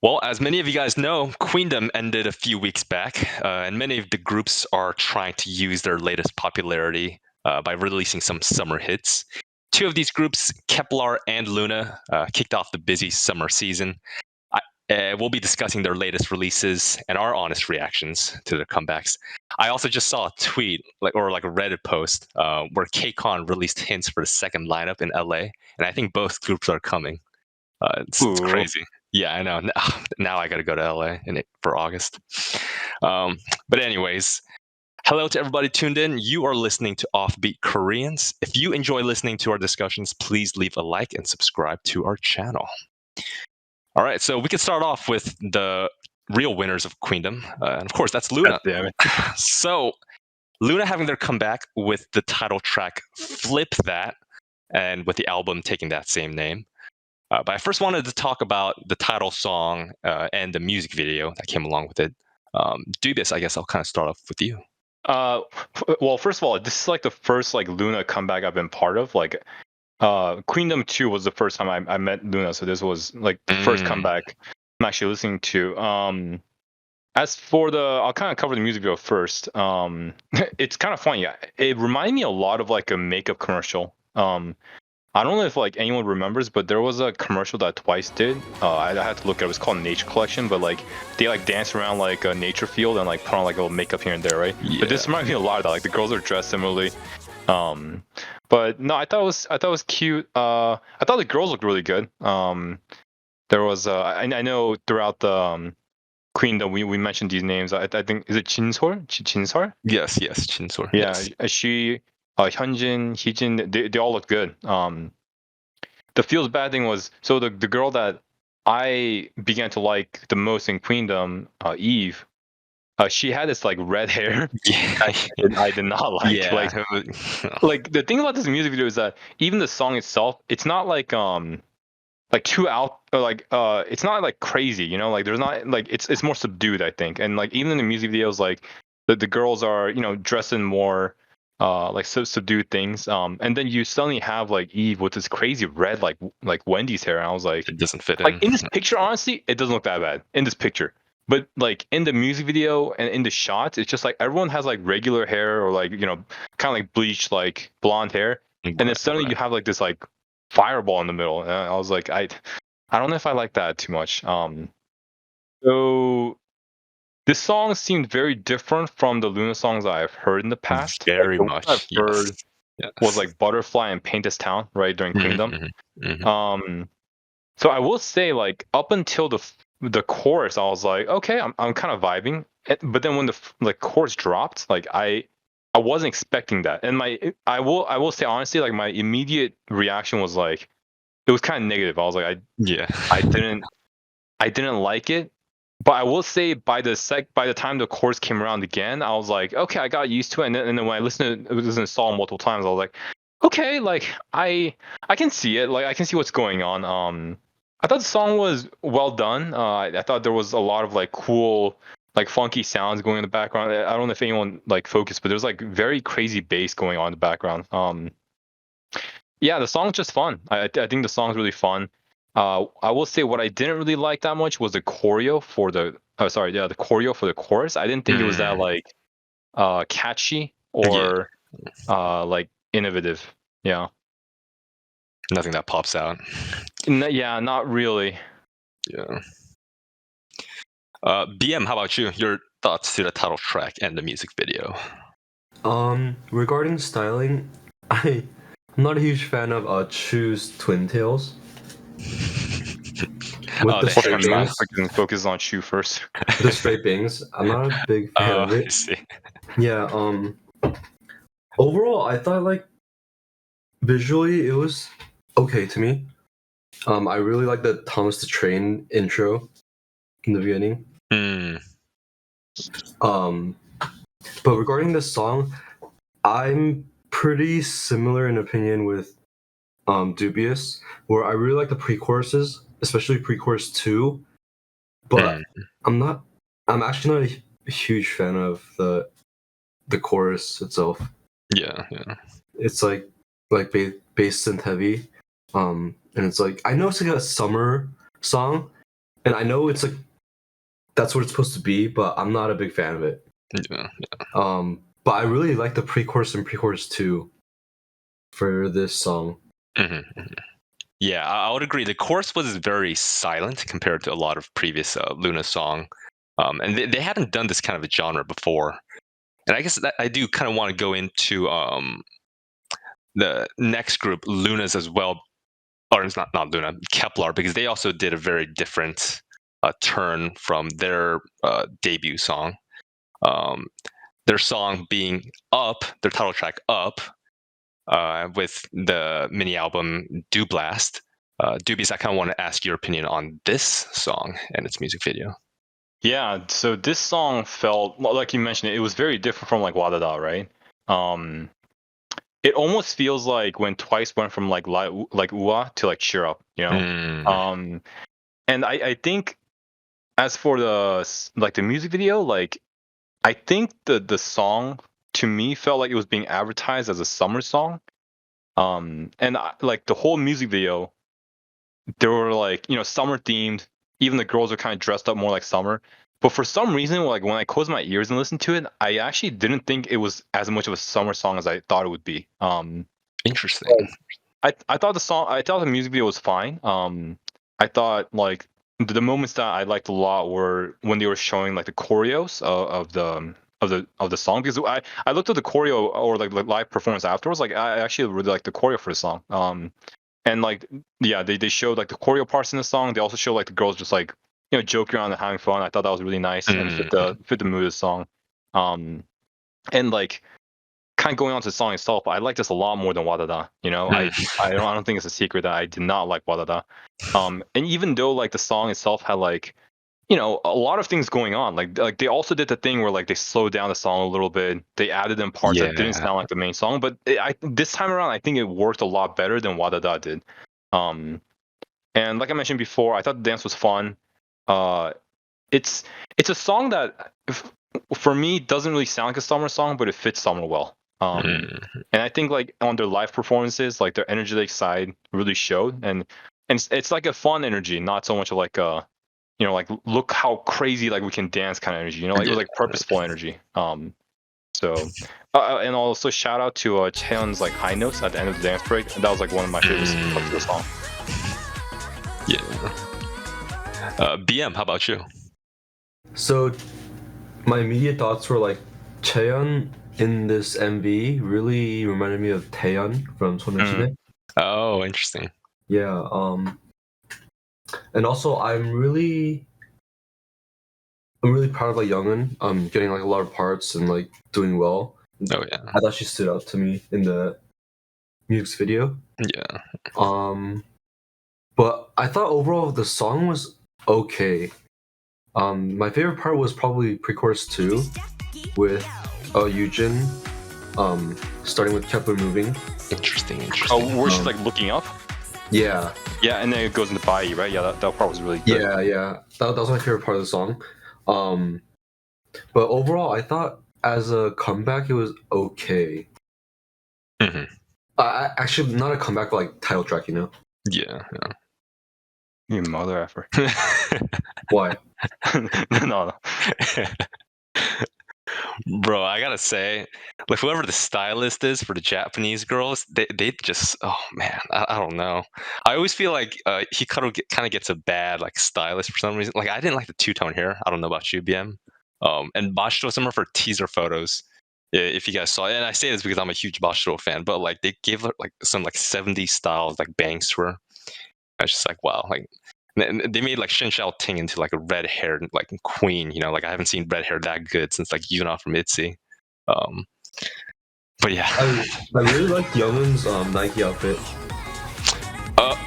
Well, as many of you guys know, Queendom ended a few weeks back, and many of the groups are trying to use their latest popularity by releasing some summer hits. Two of these groups, Kep1er and LOONA, kicked off the busy summer season. We'll be discussing their latest releases and our honest reactions to their comebacks. I also just saw a tweet, or a Reddit post, where KCON released hints for the second lineup in LA, and I think both groups are coming. It's crazy. Yeah, I know. Now I got to go to LA for August. But anyways, hello to everybody tuned in. You are listening to Offbeat Koreans. If you enjoy listening to our discussions, please leave a like and subscribe to our channel. All right, so we can start off with the real winners of Queendom. And of course, that's LOONA. Damn it. So LOONA having their comeback with the title track Flip That, and with the album taking that same name. But I first wanted to talk about the title song and the music video that came along with it. Dubious, I guess I'll kind of start off with you. Well, first of all, this is like the first LOONA comeback I've been part of. Queendom 2 was the first time I met LOONA, so this was the first comeback I'm actually listening to. As for I'll kind of cover the music video first. It's kind of funny. It reminded me a lot of a makeup commercial. I don't know if anyone remembers, but there was a commercial that Twice did. I had to look at it. It was called Nature Collection, but they dance around a nature field and put on a little makeup here and there, right? Yeah. But this reminded me a lot of that. The girls are dressed similarly. But no, I thought it was cute. I thought the girls looked really good. There was I know throughout the Queendom we mentioned these names. I think, is it Chinsor? Yes, Chinsor. Yeah, yes. She, Hyunjin, Heejin, they all look good. The feels bad thing was, so the girl that I began to like the most in Queendom, Eve, she had this red hair. Yeah. I did not like. Yeah. The thing about this music video is that even the song itself, it's not too out, or it's not crazy, there's not it's more subdued, I think. And even in the music videos, the girls are dressed in more subdued things, and then you suddenly have Eve with this crazy red like Wendy's hair, and I was like, it doesn't fit in this picture. Honestly, it doesn't look that bad in this picture, but in the music video and in the shots, it's just everyone has regular hair, or kind of bleached blonde hair, and then suddenly you have this fireball in the middle, and I was like, I don't know if I like that too much. So this song seemed very different from the LOONA songs I've heard in the past. Very much. I've heard was Butterfly and Paint This Town, right, during Queendom. So I will say, up until the chorus, I was like, okay, I'm kind of vibing. But then when the chorus dropped, I wasn't expecting that. And I will say honestly, my immediate reaction was it was kind of negative. I was like, I didn't like it. But I will say by the time the chorus came around again, I was like, okay, I got used to it. And then when I listened to the song multiple times, I was like, okay, I can see it. I can see what's going on. I thought the song was well done. I thought there was a lot of cool, funky sounds going in the background. I don't know if anyone focused, but there's very crazy bass going on in the background. Yeah, the song's just fun. I think the song's really fun. I will say what I didn't really like that much was the choreo for the choreo for the chorus. I didn't think it was that catchy or innovative. Yeah. Nothing that pops out. Yeah, not really. Yeah. BM, how about you? Your thoughts to the title track and the music video? Regarding styling, I'm not a huge fan of Chu's twin tails. With the straight bangs. I can focus on Chu first. The straight bangs, I'm not a big fan of it. I see. Yeah. Overall, I thought visually it was okay to me. I really like the Thomas the Train intro in the beginning. But regarding this song, I'm pretty similar in opinion with Dubious, where I really like the pre-choruses, especially pre-chorus 2, but I'm actually not a huge fan of the chorus itself. Yeah. It's bass synth heavy, and it's I know it's a summer song, and I know it's like that's what it's supposed to be, but I'm not a big fan of it. Yeah. But I really like the pre-chorus and pre-chorus too for this song. Yeah, I would agree. The chorus was very silent compared to a lot of previous LOONA song, and they hadn't done this kind of a genre before. And I guess that I do kind of want to go into the next group, LOONA's as well, or it's not LOONA, Kep1er, because they also did a very different turn from their debut song. Their song being Up, their title track Up, with the mini album DOUBLAST. Dubious, I kind of want to ask your opinion on this song and its music video. Yeah, so this song felt like you mentioned it was very different from like Wadada, right? It almost feels like when Twice went from like UA to like Cheer Up, you know. And I think as for the music video, like I think the song to me felt like it was being advertised as a summer song. And like the whole music video, they were like, you know, summer themed. Even the girls are kind of dressed up more like summer. But for some reason, like when I closed my ears and listened to it, I actually didn't think it was as much of a summer song as I thought it would be. Interesting. I thought the music video was fine. I thought like the moments that I liked a lot were when they were showing like the choreos of the song, because I looked at the choreo or like live performance afterwards. Like I actually really liked the choreo for the song. And like yeah, they showed like the choreo parts in the song. They also showed like the girls just like, you know, joking around and having fun. I thought that was really nice and fit the mood of the song. And like kind of going on to the song itself, I like this a lot more than Wadada. You know, I don't think it's a secret that I did not like Wadada. And even though like the song itself had like, you know, a lot of things going on, like they also did the thing where like they slowed down the song a little bit. They added in parts that didn't sound like the main song, but this time around I think it worked a lot better than Wadada did. And like I mentioned before, I thought the dance was fun. It's a song that for me doesn't really sound like a summer song, but it fits summer well. And I think like on their live performances, like their energetic side really showed, and it's like a fun energy, not so much of like a, you know, like look how crazy like we can dance kind of energy. You know, like it was like purposeful energy. So and also shout out to Chaeyeon's like high notes at the end of the dance break. That was like one of my favorite parts of the song. Yeah. BM, how about you? So my immediate thoughts were like Chaeyeon in this MV really reminded me of Taeyeon from 소녀시대. Oh, interesting. Yeah. And also I'm really proud of like Youngin, getting like a lot of parts and like doing well. Oh yeah. I thought she stood out to me in the music video. Yeah. But I thought overall the song was okay. My favorite part was probably pre-chorus 2 with Eugene, starting with Kep1er moving. Interesting. Oh, where she's like looking up. Yeah, and then it goes into Bai, right? Yeah, that part was really good. Yeah. That was my favorite part of the song. But overall, I thought as a comeback, it was okay. Actually, not a comeback, but like title track, you know? Yeah. You mother effer. Why? No. Bro, I gotta say, like whoever the stylist is for the Japanese girls, they just, oh man, I don't know. I always feel like Hikaru kind of gets a bad like stylist for some reason. Like I didn't like the two-tone hair. I don't know about you, BM. And Bashiro, some of her teaser photos, if you guys saw it, and I say this because I'm a huge Bashiro fan, but like they gave her like some like 70s styles like bangs to her. I was just like, wow, like they made like Shin Shao Ting into like a red haired like queen, you know, like I haven't seen red hair that good since like Yuna from ITZY. But yeah, I really like Youngwon's Nike outfit.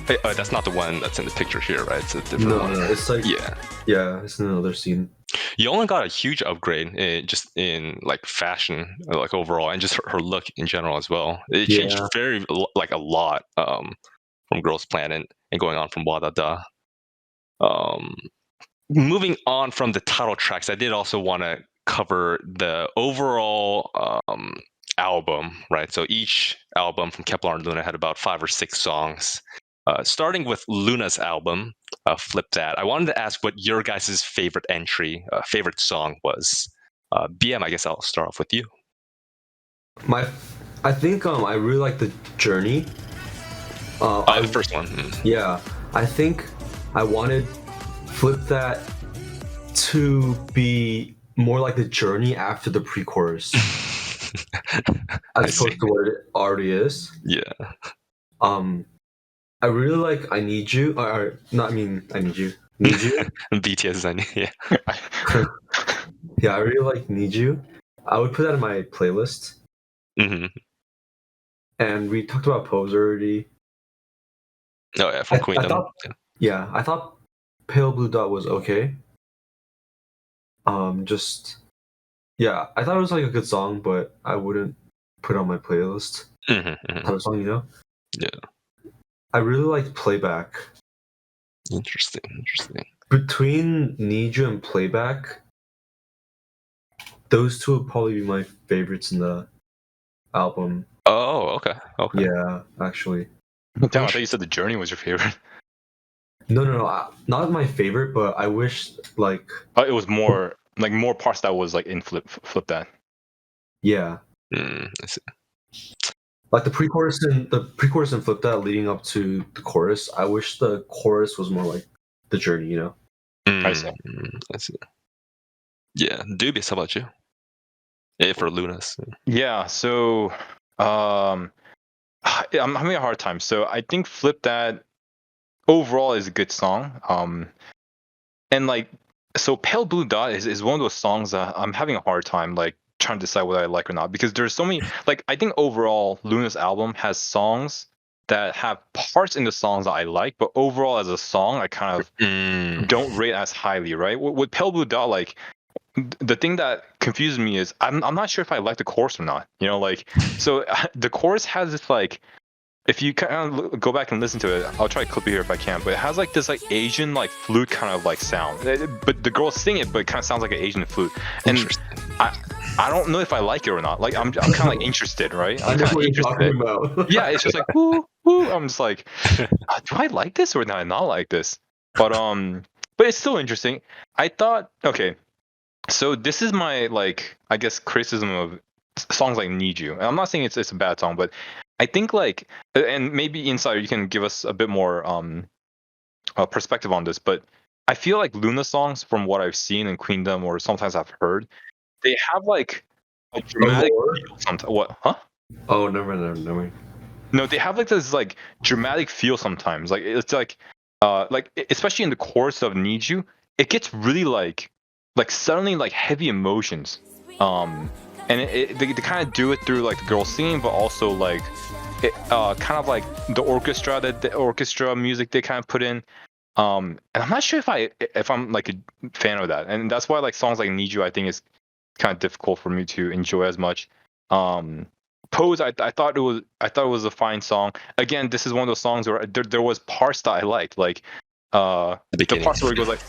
that's not the one that's in the picture here, right? It's a different one. No, it's like yeah, it's in another scene. Young got a huge upgrade just in like fashion, like overall, and just her look in general as well. It changed very like a lot from Girls Planet and going on from Wadada. Moving on from the title tracks, I did also want to cover the overall album, right? So each album from Kep1er and LOONA had about 5 or 6 songs. Starting with LOONA's album, Flip That, I wanted to ask what your guys' favorite entry, favorite song was. BM, I guess I'll start off with you. I think I really like the Journey. The first one. Yeah, I think I wanted Flip That to be more like the Journey after the pre-chorus, as opposed to what it already is. Yeah. I really like I Need You, or not. I mean, I Need You. Need You. BTS, I need. Yeah. Yeah, I really like Need You. I would put that in my playlist. Mm-hmm. And we talked about Pose already. Oh yeah, from Queendom. I thought Pale Blue Dot was okay. I thought it was like a good song, but I wouldn't put it on my playlist. Type of song, you know? Yeah. I really liked Playback. Interesting. Between Need You and Playback, those two would probably be my favorites in the album. Oh, okay. Yeah, actually. Damn, I thought you said The Journey was your favorite. No, not my favorite, but I wish like it was more parts that was like in Flip That. Yeah. I see. Like the pre-chorus and Flip That leading up to the chorus. I wish the chorus was more like the Journey, you know. I see. Yeah, Dubious. How about you? For LOONA's. Yeah. So, I'm having a hard time. So I think Flip That overall is a good song. And like, so Pale Blue Dot is one of those songs that I'm having a hard time like trying to decide whether I like or not, because there's so many. Like, I think overall LOONA's album has songs that have parts in the songs that I like, but overall as a song I kind of don't rate as highly, right? With Pale Blue Dot, like, the thing that confuses me is I'm not sure if I like the chorus or not, you know, like, so the chorus has this like, if you kind of go back and listen to it, I'll try to clip it here if I can, but it has like this like Asian like flute kind of like sound, but the girls sing it, but it kind of sounds like an Asian flute, and I don't know if I like it or not. Like, I'm kind of like interested, right? I know what you're talking about. Yeah, it's just like woo. I'm just like, do I like this or do I not like this? But it's still interesting. I thought, okay, so this is my like, I guess, criticism of songs like Need You. And I'm not saying it's a bad song, but I think like, and maybe Insider, you can give us a bit more perspective on this, but I feel like LOONA songs, from what I've seen in Queendom or sometimes I've heard, they have like a dramatic feel sometimes. What? Huh? Oh, never mind. No, they have like this like dramatic feel sometimes. Like, it's like especially in the chorus of Need You, it gets really like suddenly like heavy emotions. And they kind of do it through like the girls singing, but also like it kind of like the orchestra music they kind of put in. And I'm not sure if I'm like a fan of that, and that's why like songs like Need You I think is kind of difficult for me to enjoy as much. Pose, I thought it was a fine song. Again, this is one of those songs where there was parts that I liked, like the parts where it goes like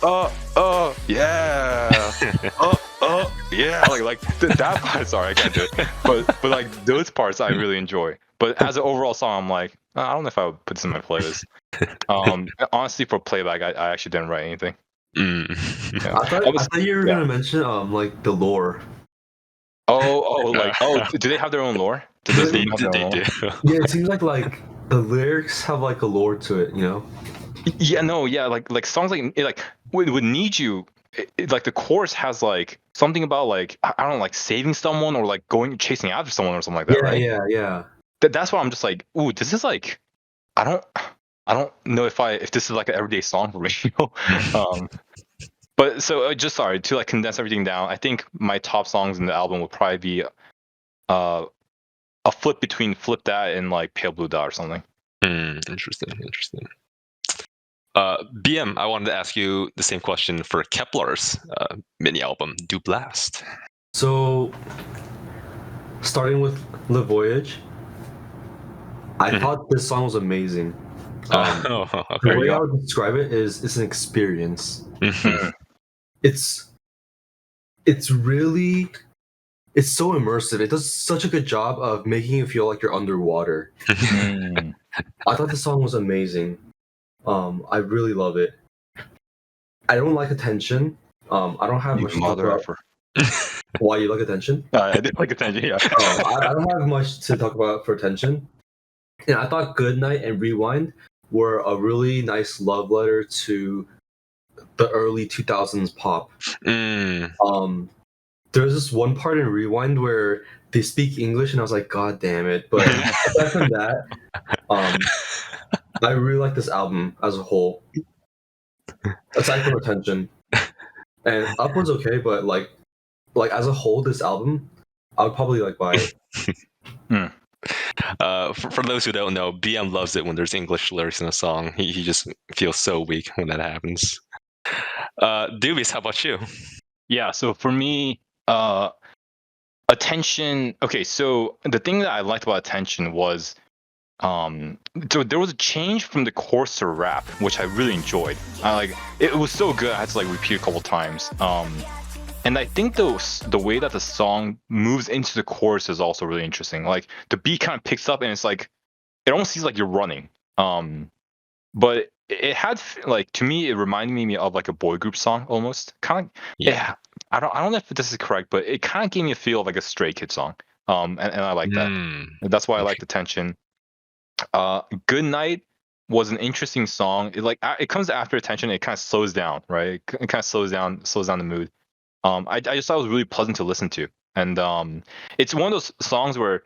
yeah yeah, like that part. Sorry, I can't do it, but like those parts I really enjoy. But as an overall song, I'm like, I don't know if I would put this in my playlist. Honestly, for Playback, I actually didn't write anything. Yeah. I thought you were gonna mention like the lore. Do they have their own lore? They do. Yeah, it seems like the lyrics have like a lore to it, you know? Yeah, like songs like with Need You, like the chorus has like something about like, I don't know, like saving someone or like chasing after someone or something like that, right? Yeah. That's why I'm just like, ooh, this is like, I don't know if this is like an everyday song for me. But so just sorry to like condense everything down. I think my top songs in the album would probably be a flip between Flip That and like Pale Blue Dot or something. Interesting. BM, I wanted to ask you the same question for Kep1er's mini album, DOUBLAST. So, starting with Le Voyage, I thought this song was amazing. The way I would describe it is it's an experience. It's so immersive. It does such a good job of making you feel like you're underwater. I thought the song was amazing. I really love it. I don't like Attention. I don't have much to talk about. Why you like Attention? I did like Attention, yeah. I don't have much to talk about for Attention. Yeah, I thought Good Night and Rewind were a really nice love letter to the early 2000s pop. There's this one part in Rewind where they speak English, and I was like, God damn it! But aside from that, I really like this album as a whole. Aside from Attention, and Up was okay, but like as a whole, this album, I would probably like buy it. For those who don't know, BM loves it when there's English lyrics in a song. He just feels so weak when that happens. Dubious, how about you? Yeah, so for me, Attention. Okay, so the thing that I liked about Attention was, so there was a change from the chorus to rap, which I really enjoyed. It was so good. I had to like repeat a couple times. And I think the way that the song moves into the chorus is also really interesting. Like the beat kind of picks up, and it's like it almost seems like you're running. But it had like, to me, it reminded me of like a boy group song almost. Kind of. Yeah. I don't know if this is correct, but it kind of gave me a feel of like a Stray Kids song. And I like that. That's why I like Attention. Good Night was an interesting song. It comes after Attention. It kind of slows down, right? It kind of slows down the mood. I just thought it was really pleasant to listen to, and it's one of those songs where,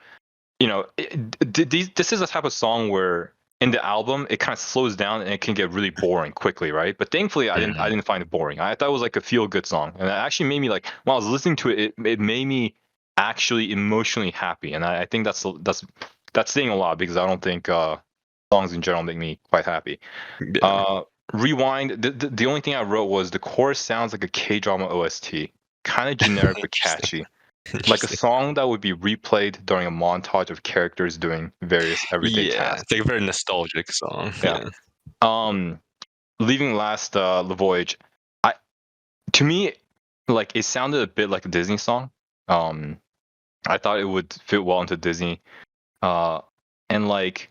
this is a type of song where in the album it kind of slows down and it can get really boring quickly, right? But thankfully I didn't find it boring. I thought it was like a feel good song, and it actually made me, like, when I was listening to it, it made me actually emotionally happy, and I think that's saying a lot, because I don't think songs in general make me quite happy. Rewind. The only thing I wrote was the chorus sounds like a K-drama OST, kind of generic but catchy, like a song that would be replayed during a montage of characters doing various everyday tasks. It's like a very nostalgic song. Yeah. Leaving last, The Voyage. To me, like, it sounded a bit like a Disney song. I thought it would fit well into Disney. And like,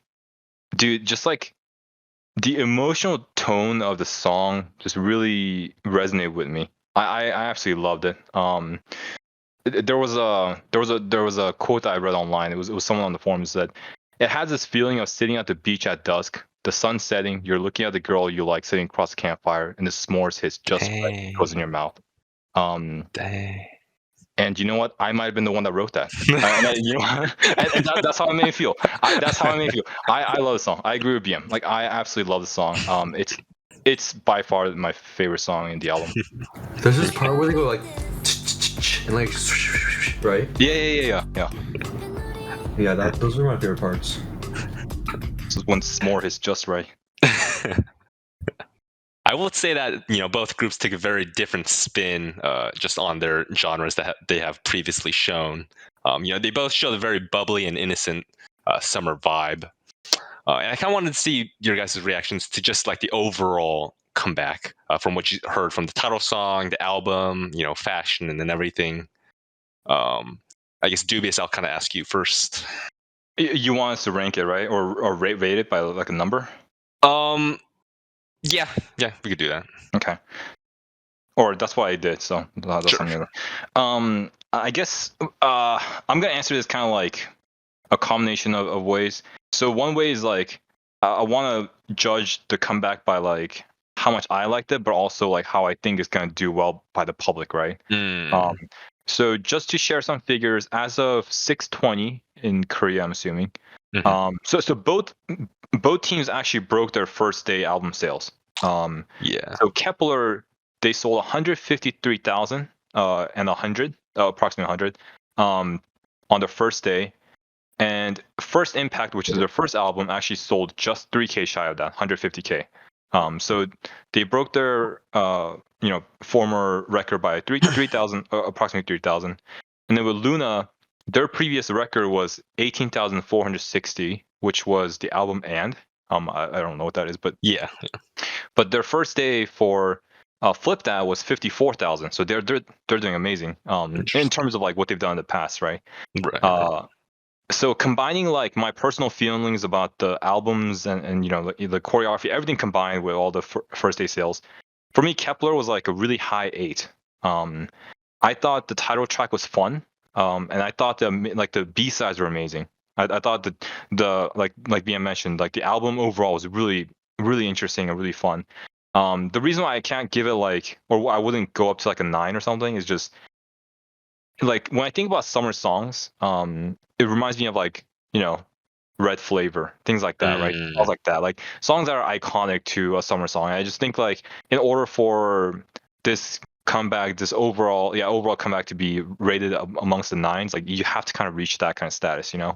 dude, just like the emotional tone of the song just really resonated with me. I absolutely loved it. There was a quote that I read online. It was someone on the forums that it has this feeling of sitting at the beach at dusk, the sun setting, you're looking at the girl you like sitting across the campfire, and the s'mores hits just right, goes in your mouth. And you know what? I might have been the one that wrote that. And that's how it made me feel. That's how it made me feel. I love the song. I agree with BM. Like, I absolutely love the song. It's by far my favorite song in the album. There's this part where they go like, and like, right? Yeah. Yeah, those are my favorite parts. This is when s'more hits just right. I will say that, both groups take a very different spin just on their genres that they have previously shown. They both show the very bubbly and innocent summer vibe. And I kind of wanted to see your guys' reactions to just like the overall comeback from what you heard from the title song, the album, fashion, and then everything. I guess Dubious, I'll kind of ask you first. You want us to rank it, right? Or rate it by like a number? Yeah, we could do that. Okay. Or that's what I did, so that's something. I guess I'm gonna answer this kind of like a combination of ways. So one way is like, I want to judge the comeback by like how much I liked it, but also like how I think it's gonna do well by the public, right? So just to share some figures, as of 6/20 in Korea, I'm assuming. So both teams actually broke their first day album sales. So Kep1er, they sold 153,000 and 100, approximately 100, on the first day. And First Impact, which is their first album, actually sold just 3K shy of that, 150K. So they broke their former record by 3,000, approximately 3,000. And then with LOONA, their previous record was 18,460, which was the album And. I don't know what that is, but yeah. But their first day for Flip That was 54,000. So they're doing amazing in terms of like what they've done in the past, right? so combining like my personal feelings about the albums and the choreography, everything combined with all the first day sales, for me Kep1er was like a really high 8. I thought the title track was fun, and I thought the B-sides were amazing. I thought that the like BM mentioned, like the album overall was really really interesting and really fun. The reason why I can't give it like, or I wouldn't go up to like a 9 or something, is just like when I think about summer songs, it reminds me of like Red Flavor, things like that, right? Songs like that, like songs that are iconic to a summer song. I just think like in order for this comeback, this overall comeback to be rated amongst the 9s, like you have to kind of reach that kind of status, Yeah.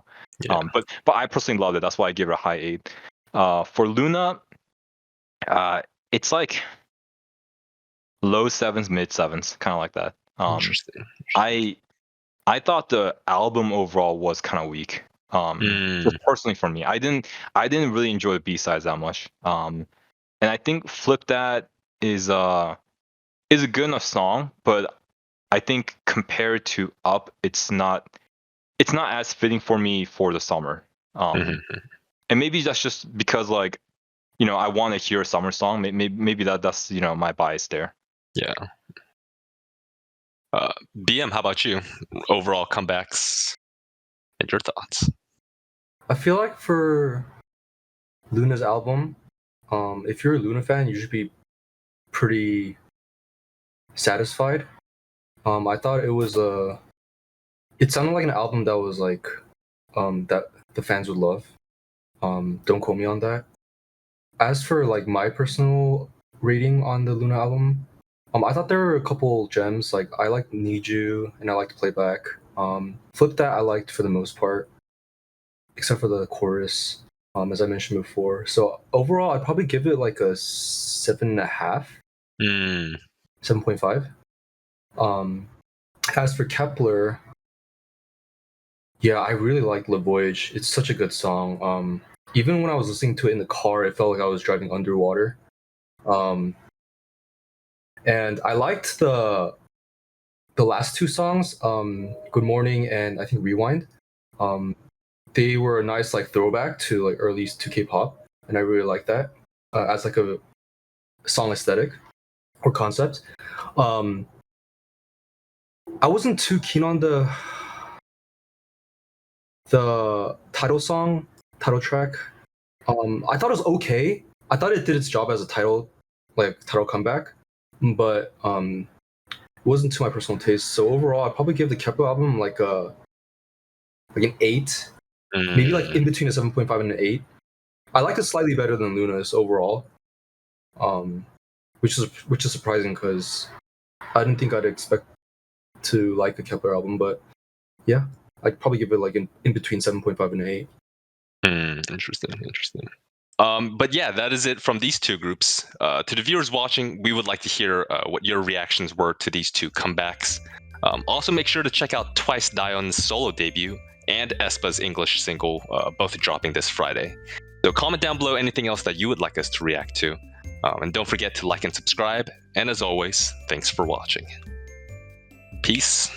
But I personally loved it. That's why I give it a high 8. For LOONA, it's like low 7s, mid 7s, kind of like that. Interesting. I thought the album overall was kind of weak. Just personally for me, I didn't really enjoy the B-sides that much. And I think Flip That is a good enough song, but I think compared to Up, it's not as fitting for me for the summer. And maybe that's just because like I want to hear a summer song. Maybe that's my bias there. Yeah. BM, how about you? Overall comebacks and your thoughts? I feel like for LOONA's album, if you're a LOONA fan, you should be pretty satisfied. I thought it was it sounded like an album that was like that the fans would love. Don't quote me on that. As for like my personal rating on the LOONA album, I thought there were a couple gems. Like I liked Need You and I liked Playback. Flip That I liked for the most part, except for the chorus, as I mentioned before. So overall, I'd probably give it like a 7.5, 7.5. As for Kep1er, yeah, I really like Le Voyage. It's such a good song. Even when I was listening to it in the car, it felt like I was driving underwater. And I liked the last two songs, Good Morning and I think Rewind. They were a nice like throwback to like early 2K pop, and I really like that as like a song aesthetic or concept. I wasn't too keen on the title track. I thought it was okay. I thought it did its job as a title comeback, but it wasn't to my personal taste. So overall, I'd probably give the Kep1er album like an 8, maybe like in between a 7.5 and an 8. I liked it slightly better than LOONA's overall, which is surprising because I didn't think I'd expect to like the Kep1er album, but yeah, I'd probably give it like in between 7.5 and an 8. Interesting. But yeah, that is it from these two groups. To the viewers watching, we would like to hear what your reactions were to these two comebacks. Also, make sure to check out Twice Dion's solo debut and aespa's English single, both dropping this Friday. So comment down below anything else that you would like us to react to. And don't forget to like and subscribe. And as always, thanks for watching. Peace.